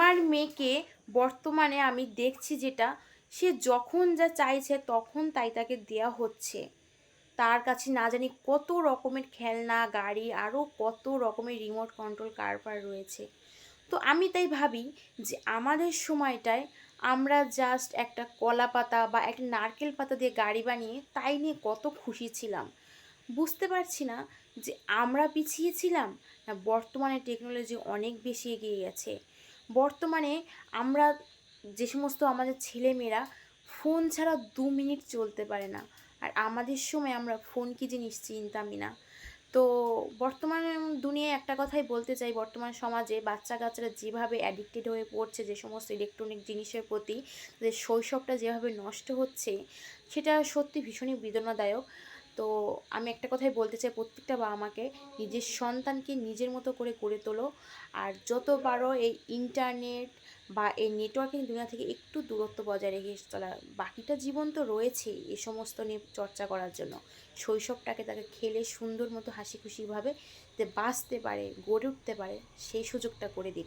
আমার মেয়েকে বর্তমানে আমি দেখছি যেটা, সে যখন যা চাইছে তখন তাই তাকে দেয়া হচ্ছে। তার কাছে না জানি কত রকমের খেলনা, গাড়ি, আরও কত রকমের রিমোট কন্ট্রোল কারবার রয়েছে। তো আমি তাই ভাবি যে আমাদের সময়টায় আমরা জাস্ট একটা কলা পাতা বা একটা নারকেল পাতা দিয়ে গাড়ি বানিয়ে তাই নিয়ে কত খুশি ছিলাম। বুঝতে পারছি না যে আমরা পিছিয়ে ছিলাম, না বর্তমানে টেকনোলজি অনেক বেশি এগিয়ে গেছে। বর্তমানে আমরা যে সমস্ত আমাদের ছেলেমেয়েরা ফোন ছাড়া 2 মিনিট চলতে পারে না, আর আমাদের সময় আমরা ফোন কী জিনিস চিনতামই না। তো বর্তমানে দুনিয়ায় একটা কথাই বলতে চাই, বর্তমান সমাজে বাচ্চা কাচ্চারা যেভাবে অ্যাডিক্টেড হয়ে পড়ছে যে সমস্ত ইলেকট্রনিক জিনিসের প্রতি, তাদের শৈশবটা যেভাবে নষ্ট হচ্ছে, সেটা সত্যি ভীষণই বেদনাদায়ক। তো আমি একটা কথাই বলতে চাই, প্রত্যেকটা বাবা মাকে নিজের সন্তানকে নিজের মতো করে গড়ে তোলো। আর যত পারো এই ইন্টারনেট বা এই নেটওয়ার্কিং দুনিয়া থেকে একটু দূরত্ব বজায় রেখে চলা। বাকিটা জীবন তো রয়েছেই এ সমস্ত নিয়ে চর্চা করার জন্য। শৈশবটাকে তাকে খেলে সুন্দর মতো হাসি খুশিভাবে যে বাঁচতে পারে, গড়ে উঠতে পারে, সেই সুযোগটা করে দিন।